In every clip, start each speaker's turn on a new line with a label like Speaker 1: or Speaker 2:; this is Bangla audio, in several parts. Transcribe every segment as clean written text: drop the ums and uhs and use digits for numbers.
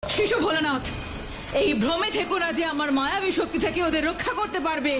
Speaker 1: শিশু ভোলানাথ, এই ভ্রমে থেকো না যে আমার মায়াবী শক্তি থেকে ওদের রক্ষা করতে পারবে।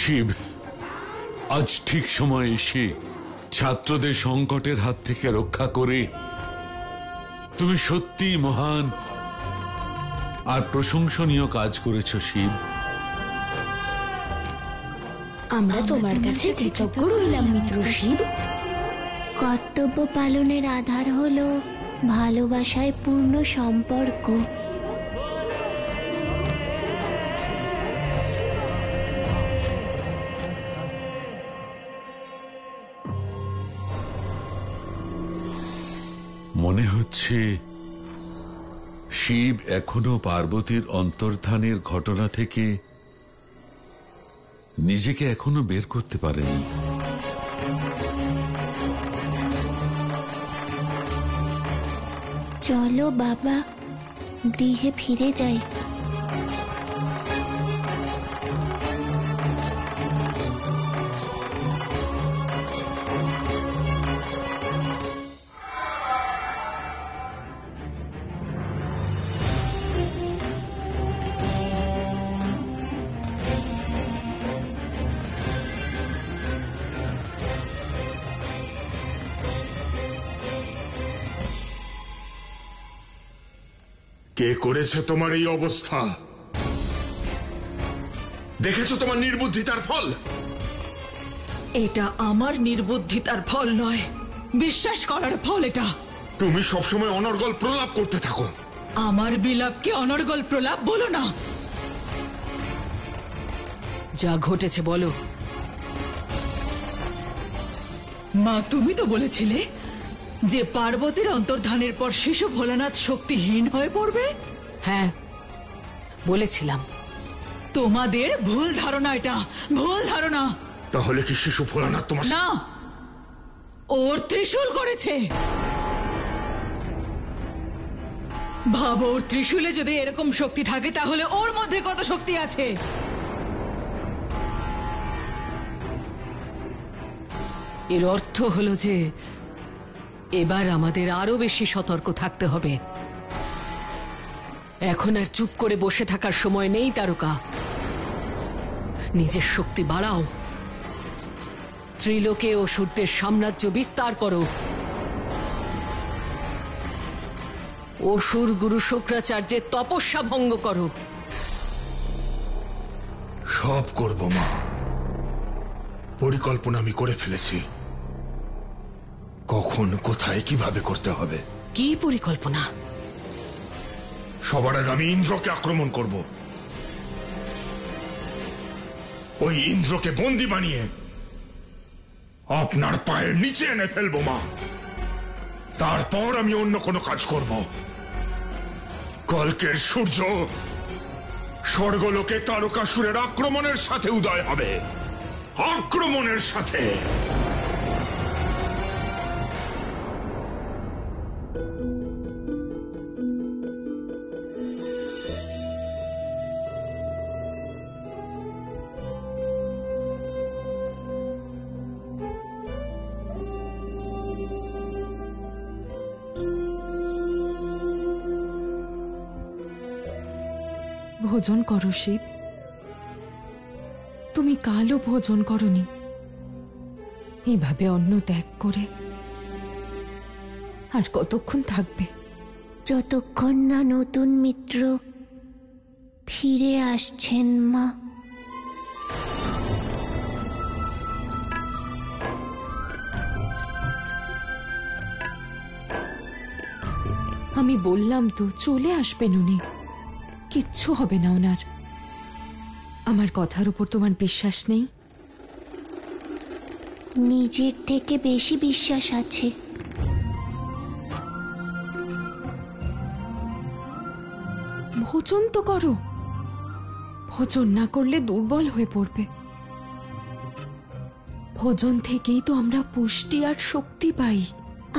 Speaker 2: শিব, আজ ঠিক সময় এসে ছাত্রদের সংকটের হাত থেকে রক্ষা করে তুমি সত্যি মহান আর প্রশংসনীয় কাজ করেছ শিব।
Speaker 3: আমরা তোমার কাছে কৃতজ্ঞ রইলাম মিত্র শিব।
Speaker 4: কর্তব্য পালনের আধার হলো ভালোবাসায় পূর্ণ সম্পর্ক।
Speaker 2: মনে হচ্ছে শিব এখনো পার্বতীর অন্তর্ধানের ঘটনা থেকে নিজেকে এখনো বের করতে পারেনি।
Speaker 4: চলো বাবা, গৃহে ফিরে যাই।
Speaker 5: কে করেছে তোমার এই অবস্থা? দেখেছো তোমার নির্বুদ্ধিতার ফল?
Speaker 1: এটা আমার নির্বুদ্ধিতার ফল নয়, বিশ্বাস করার ফল এটা।
Speaker 5: তুমি সবসময় অনর্গল প্রলাপ করতে থাকো।
Speaker 1: আমার বিলাপকে অনর্গল প্রলাপ বলো না। যা ঘটেছে বলো। মা, তুমি তো বলেছিলে যে পার্বতীর অন্তর্ধানের পর শিশু ভোলানাথ শক্তিহীন হয়ে পড়বে।
Speaker 6: হ্যাঁ, বলেছিলাম।
Speaker 1: তোমাদের ভুল ধারণা, এটা ভুল ধারণা।
Speaker 5: তাহলে কি শিশু ভোলানাথ তোমার
Speaker 1: না, ওর ত্রিশূল করেছে। ভাবো, ওর ত্রিশূলে যদি এরকম শক্তি থাকে তাহলে ওর মধ্যে কত শক্তি আছে।
Speaker 6: এর অর্থ হলো যে এবার আমাদের আরো বেশি সতর্ক থাকতে হবে। এখন আর চুপ করে বসে থাকার সময় নেই তারকা। নিজের শক্তি বাড়াও, ত্রিলোকে অসুরদের সাম্রাজ্য বিস্তার করো। অসুর গুরু শুক্রাচার্যের তপস্যা ভঙ্গ করো।
Speaker 5: সব করব মা, পরিকল্পনা আমি করে ফেলেছি। কখন, কোথায়, কিভাবে করতে হবে।
Speaker 6: কি পরিকল্পনা?
Speaker 5: সবার আগে আমি ইন্দ্রকে আক্রমণ করব। ওই ইন্দ্রকে বন্দী বানিয়ে আপনার পায়ের নিচে এনে ফেলবো মা। তারপর আমি অন্য কোনো কাজ করব। কল্কের সূর্য স্বর্গলোকে তারকাসুরের আক্রমণের সাথে উদয় হবে। আক্রমণের সাথে।
Speaker 7: ভোজন করো শিব। তুমি কালও ভোজন করনি। এইভাবে অন্ন ত্যাগ করে আর কতক্ষণ থাকবে?
Speaker 4: যতক্ষণ না নতুন মিত্র ফিরে আসছেন মা।
Speaker 7: আমি বললাম তো চলে আসবেন উনি, কিচ্ছু হবে না ওনার। আমার কথার উপর তোমার বিশ্বাস নেই?
Speaker 4: নিজের থেকে বেশি বিশ্বাস আছে।
Speaker 7: ভোজন তো করো, ভোজন না করলে দুর্বল হয়ে পড়বে। ভোজন থেকেই তো আমরা পুষ্টি আর শক্তি পাই।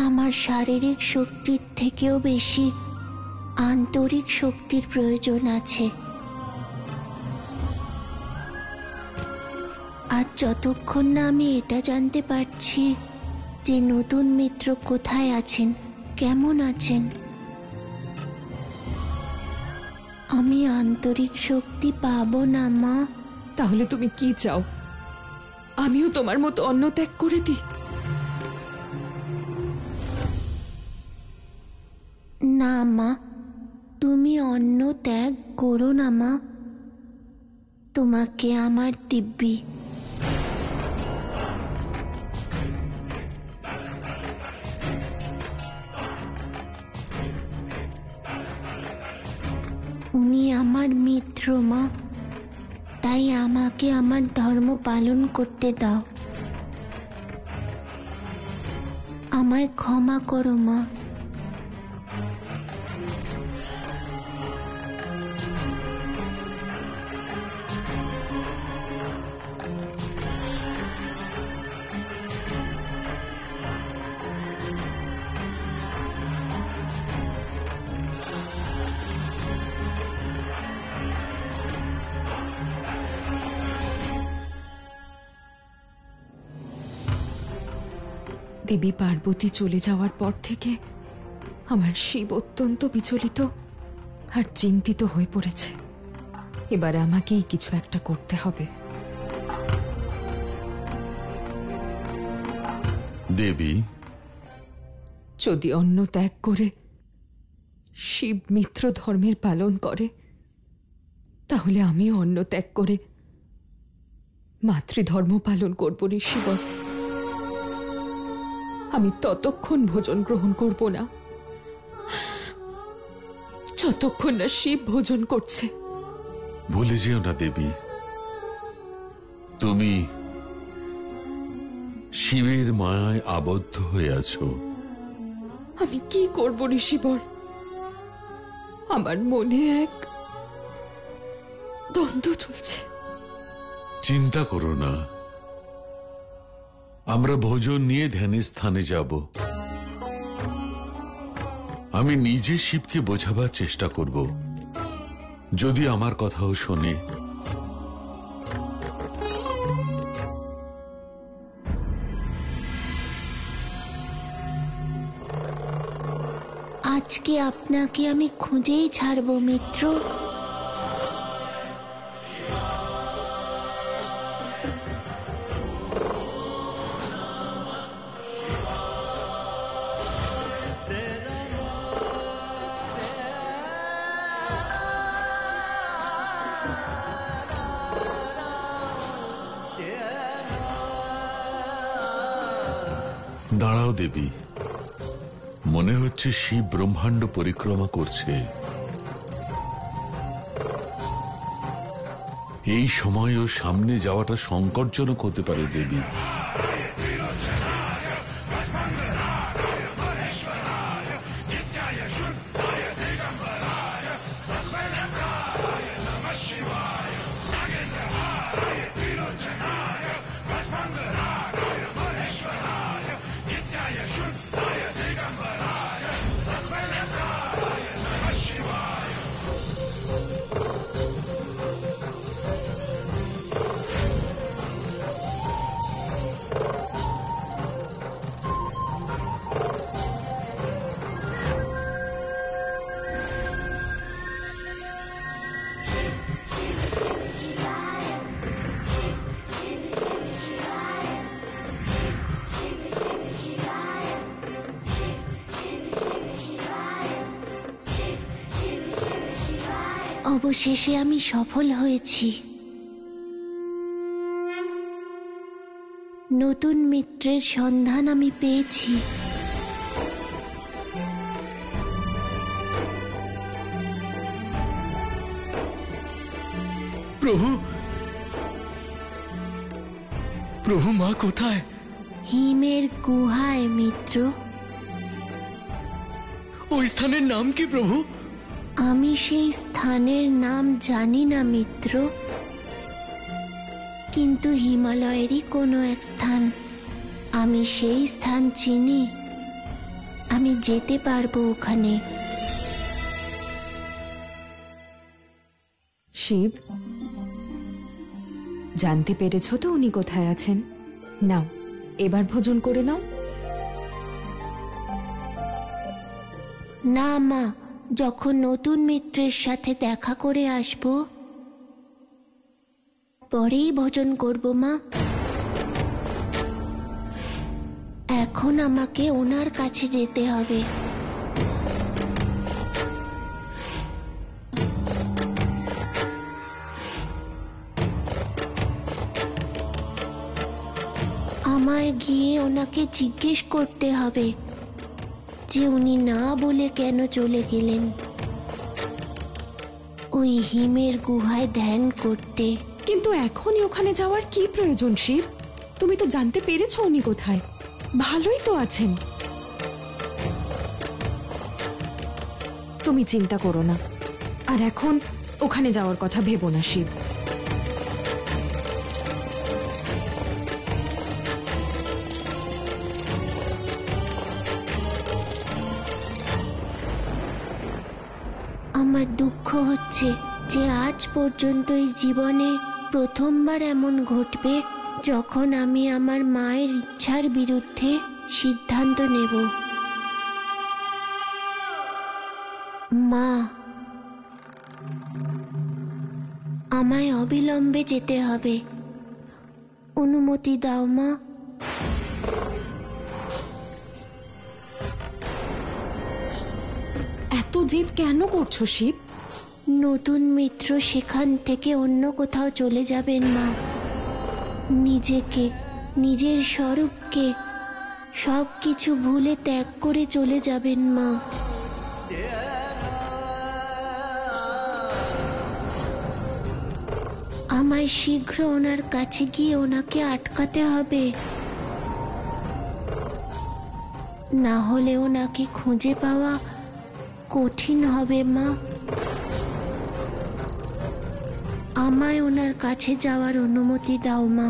Speaker 4: আমার শারীরিক শক্তির থেকেও বেশি আন্তরিক শক্তির প্রয়োজন আছে। আর যতক্ষণ না আমি এটা জানতে পারছি যে নতুন মিত্র কোথায় আছেন, কেমন আছেন, আমি আন্তরিক শক্তি পাবো না মা।
Speaker 7: তাহলে তুমি কি চাও? আমিও তোমার মতো অন্ন ত্যাগ করে দিই?
Speaker 4: না মা, তুমি অন্ন ত্যাগ করো না মা। তোমাকে আমার দিব্যি। উনি আমার মিত্র মা, তাই আমাকে আমার ধর্ম পালন করতে দাও। আমায় ক্ষমা করো মা।
Speaker 7: দেবী পার্বতী চলে যাওয়ার পর থেকে আমার শিব অত্যন্ত বিচলিত আর চিন্তিত হয়ে পড়েছে। এবার আমাকেই কিছু একটা করতে হবে।
Speaker 2: দেবী,
Speaker 7: যদি অন্ন ত্যাগ করে শিব মিত্র ধর্মের পালন করে, তাহলে আমিও অন্ন ত্যাগ করে মাতৃধর্ম পালন করব ঋষিবর। আমি ততক্ষণ ভোজন গ্রহণ করব না যতক্ষণ না শিব ভোজন করছে।
Speaker 2: ভুলে যেও না দেবী, তুমি শিবের মায়ায় আবদ্ধ হয়ে আছো।
Speaker 7: আমি কি করব ঋষিবর? আমার মনে এক দ্বন্দ্ব চলছে।
Speaker 2: চিন্তা করো না, আমরা ভোজন নিয়ে ধ্যানের স্থানে যাব। আমি নিজে শিবকে বোঝাবার চেষ্টা করব, যদি আমার কথাও শোনে।
Speaker 4: আজকে আপনাকে আমি খুঁজেই ছাড়বো মিত্র।
Speaker 2: দাঁড়াও দেবী, মনে হচ্ছে শিব ব্রহ্মাণ্ড পরিক্রমা করছে। এই সময়ও সামনে যাওয়াটা সংকটজনক হতে পারে দেবী।
Speaker 4: অবশেষে আমি সফল হয়েছি। নতুন মিত্রের সন্ধান আমি পেয়েছি।
Speaker 8: প্রভু, প্রভু, মা কোথায়?
Speaker 4: হিমের গুহায় মিত্র।
Speaker 8: ওই স্থানের নাম কি প্রভু?
Speaker 4: আমি সেই স্থানের নাম জানি না মিত্র, কিন্তু হিমালয়েরই কোনো এক স্থান। আমি সেই স্থান চিনি, আমি যেতে পারবো ওখানে।
Speaker 7: শিব, জানতে পেরেছ তো উনি কোথায় আছেন? নাও, এবার ভোজন করে নাও।
Speaker 4: না মা, যখন নতুন মিত্রের সাথে দেখা করে আসবো পরেই ভোজন করব মা। এখন আমাকে ওনার কাছে যেতে হবে। আমায় গিয়ে ওনাকে জিজ্ঞেস করতে হবে যে উনি না বলে কেন চলে গেলেন ওই হিমের গুহায় ধ্যান করতে।
Speaker 7: কিন্তু এখনই ওখানে যাওয়ার কি প্রয়োজন শিব? তুমি তো জানতে পেরেছ উনি কোথায়। ভালোই তো আছেন। তুমি চিন্তা করো না, আর এখন ওখানে যাওয়ার কথা ভেবো না শিব।
Speaker 4: আমার দুঃখ হচ্ছে যে আজ পর্যন্ত এই জীবনে প্রথমবার এমন ঘটবে যখন আমি আমার মায়ের ইচ্ছার বিরুদ্ধে সিদ্ধান্ত নেব। মা, আমায় অবিলম্বে যেতে হবে, অনুমতি দাও মা।
Speaker 7: এত জেদ কেন করছো শিব?
Speaker 4: নতুন মিত্র সেখান থেকে অন্য কোথাও চলে যাবেন মা। নিজেকে, নিজের স্বরূপকে সবকিছু ভুলে ত্যাগ করে চলে যাবেন মা। আমায় শীঘ্র ওনার কাছে গিয়ে ওনাকে আটকাতে হবে, না হলে ওনাকে খুঁজে পাওয়া কঠিন হবে মা। আমায় ওনার কাছে যাওয়ার অনুমতি দাও মা।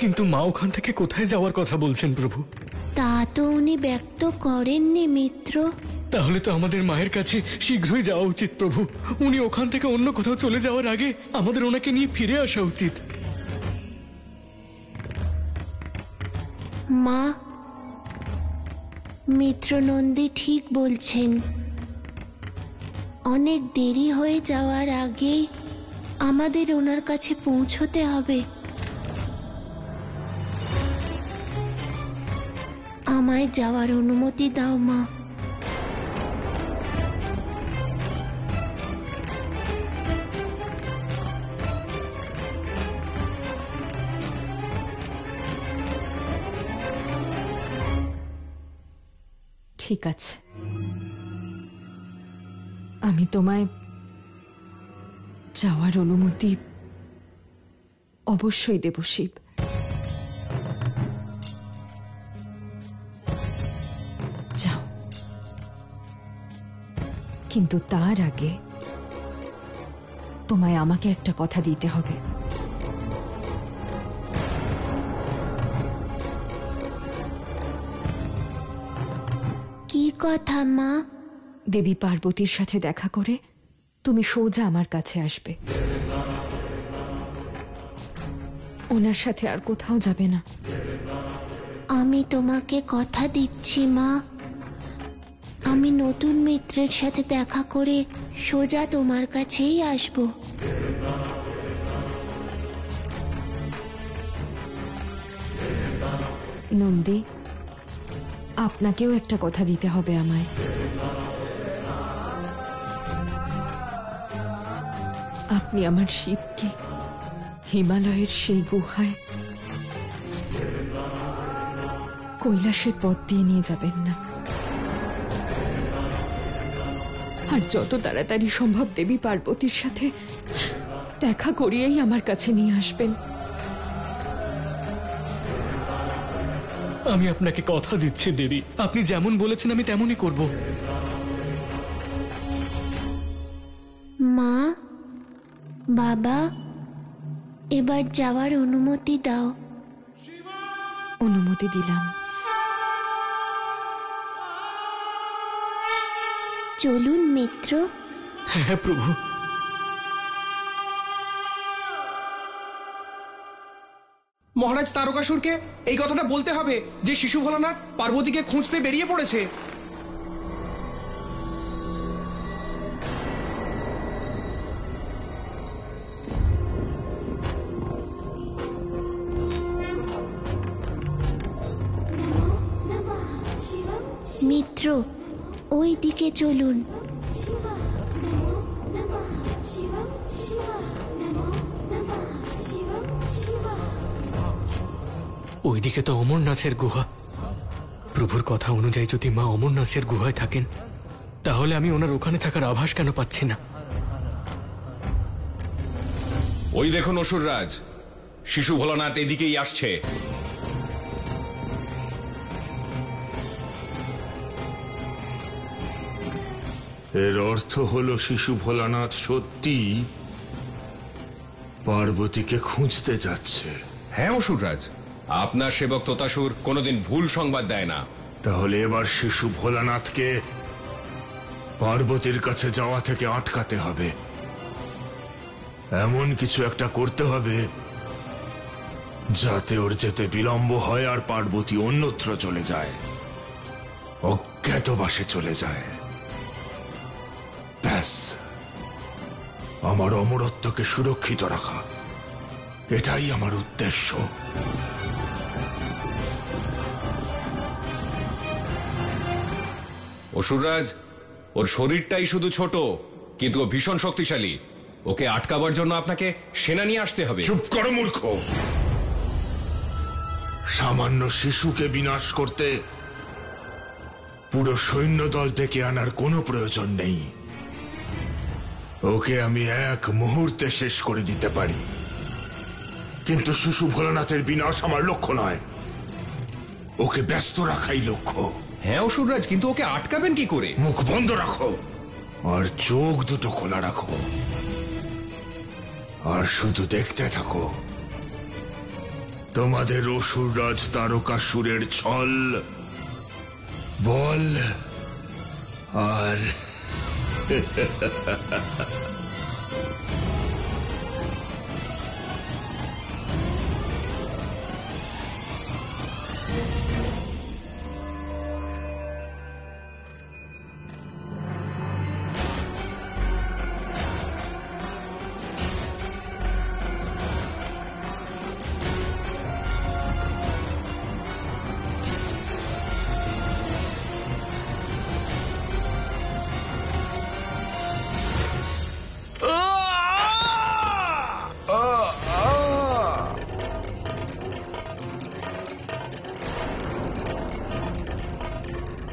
Speaker 8: কিন্তু মা ওখান থেকে কোথায় যাওয়ার কথা বলছেন প্রভু?
Speaker 4: তা তো উনি ব্যক্ত করেননি মিত্র।
Speaker 8: তাহলে তো আমাদের মায়ের কাছে শীঘ্রই যাওয়া উচিত প্রভু। উনি ওখান থেকে অন্য কোথাও চলে যাওয়ার আগে আমাদের ওনাকে নিয়ে ফিরে আসা উচিত।
Speaker 4: মা, মিত্র নন্দী ঠিক বলছেন। অনেক দেরি হয়ে যাওয়ার আগেই আমাদের ওনার কাছে পৌঁছতে হবে। আমায় যাওয়ার অনুমতি দাও মা।
Speaker 7: ঠিক আছে, আমি তোমায় যাওয়ার অনুমতি অবশ্যই দেব শিব। যাও, কিন্তু তার আগে তোমায় আমাকে একটা কথা দিতে হবে।
Speaker 4: কি কথা মা?
Speaker 7: দেবী পার্বতীর সাথে দেখা করে তুমি সোজা আমার কাছে আসবে। ওনার সাথে আর কোথাও যাবে না।
Speaker 4: আমি তোমাকে কথা দিচ্ছি মা, আমি নতুন মিত্রের সাথে দেখা করে সোজা তোমার কাছেই আসব।
Speaker 7: নন্দী, আপনাকেও একটা কথা দিতে হবে আমায়। আপনি আমার শিবকে হিমালয়ের সেই গুহায় কৈলাসের পথ দিয়ে নিয়ে যাবেন না, আর যত তাড়াতাড়ি সম্ভব দেবী পার্বতীর সাথে দেখা করিয়েই আমার কাছে নিয়ে আসবেন।
Speaker 8: আমি আপনাকে কথা দিচ্ছি দেবী, আপনি যেমন বলেছেন আমি তেমনই করব।
Speaker 4: মা, বাবা, এবার যাওয়ার অনুমতি দাও।
Speaker 7: অনুমতি দিলাম।
Speaker 4: চলুন মিত্র।
Speaker 8: হ্যাঁ প্রভু।
Speaker 9: মহারাজ তারকাসুরকে এই কথাটা বলতে হবে যে শিশু ভোলানাথ পার্বতীকে খুঁজতে বেরিয়ে পড়েছে।
Speaker 4: মিত্র, ওই দিকে চলুন।
Speaker 8: ওইদিকে তো অমরনাথের গুহা। প্রভুর কথা অনুযায়ী যদি মা অমরনাথের গুহায় থাকেন, তাহলে আমি ওনার ওখানে থাকার আভাস কেন পাচ্ছি না?
Speaker 10: ওই দেখুন অসুররাজ, শিশু ভোলানাথ এদিকেই আসছে।
Speaker 5: এর অর্থ হলো শিশু ভোলানাথ সত্যি পার্বতীকে খুঁজতে যাচ্ছে।
Speaker 10: হ্যাঁ অসুররাজ, আপনার সেবক তোতাসুর কোনোদিন ভুল সংবাদ দেয় না।
Speaker 5: তাহলে এবার শিশু ভোলানাথকে পার্বতীর কাছে যাওয়া থেকে আটকাতে হবে। এমন কিছু একটা করতে হবে যাতে ওর যেতে বিলম্ব হয় আর পার্বতী অন্যত্র চলে যায়, অজ্ঞাতবাসে চলে যায়। ব্যাস, আমার অমরত্বকে সুরক্ষিত রাখা, এটাই আমার উদ্দেশ্য।
Speaker 10: অসুররাজ, ওর শরীরটাই শুধু ছোট, কিন্তু ও ভীষণ শক্তিশালী। ওকে আটকাবার জন্য আপনাকে সেনা নিয়ে আসতে হবে।
Speaker 5: চুপ করো মূর্খ! সামান্য শিশুকে বিনাশ করতে পুরো সৈন্যদল থেকে আনার কোনো প্রয়োজন নেই। ওকে আমি এক মুহূর্তে শেষ করে দিতে পারি, কিন্তু শিশু ভোলানাথের বিনাশ আমার লক্ষ্য নয়, ওকে ব্যস্ত রাখাই লক্ষ্য।
Speaker 10: হ্যাঁ অসুররাজ, কিন্তু ওকে আটকাবেন কি করে?
Speaker 5: মুখ বন্ধ রাখো আর চোখ দুটো খোলা রাখো, আর শুধু দেখতে থাকো তোমাদের অসুররাজ তারকাসুরের ছল, বল আর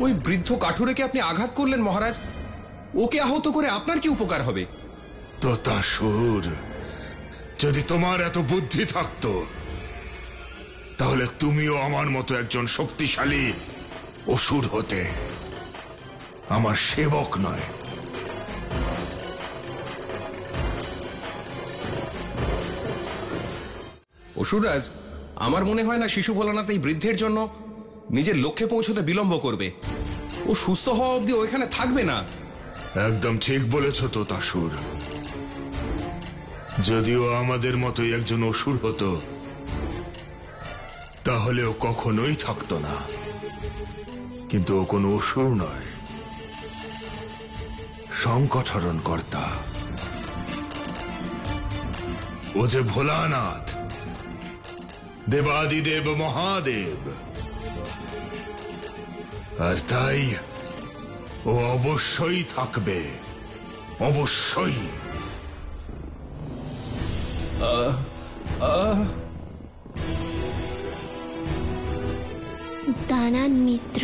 Speaker 10: ওই বৃদ্ধ কাঠুরেকে আপনি আঘাত করলেন মহারাজ। ওকে আহত করে আপনার কি উপকার হবে?
Speaker 5: তোতাসুর, যদি তোমার এত বুদ্ধি থাকতো তাহলে তুমিও আমার মতো একজন শক্তিশালী অসুর হতে, আমার সেবক নয়।
Speaker 10: অসুররাজ, আমার মনে হয় না শিশু ভোলানাথ এই বৃদ্ধের জন্য নিজের লক্ষ্যে পৌঁছতে বিলম্ব করবে। ও সুস্থ হওয়া অবধি ওইখানে থাকবে না।
Speaker 5: একদম ঠিক বলেছ তোতাসুর। যদিও আমাদের মতোই একজন অসুর হতো, তাহলে ও কখনোই থাকতো না। কিন্তু ও কোনো অসুর নয়, সংকটহরণ কর্তা। ও যে ভোলানাথ, দেবাদিদেব মহাদেব। আর তাই ও অবশ্যই থাকবে, অবশ্যই।
Speaker 4: দাঁড়ান মিত্র।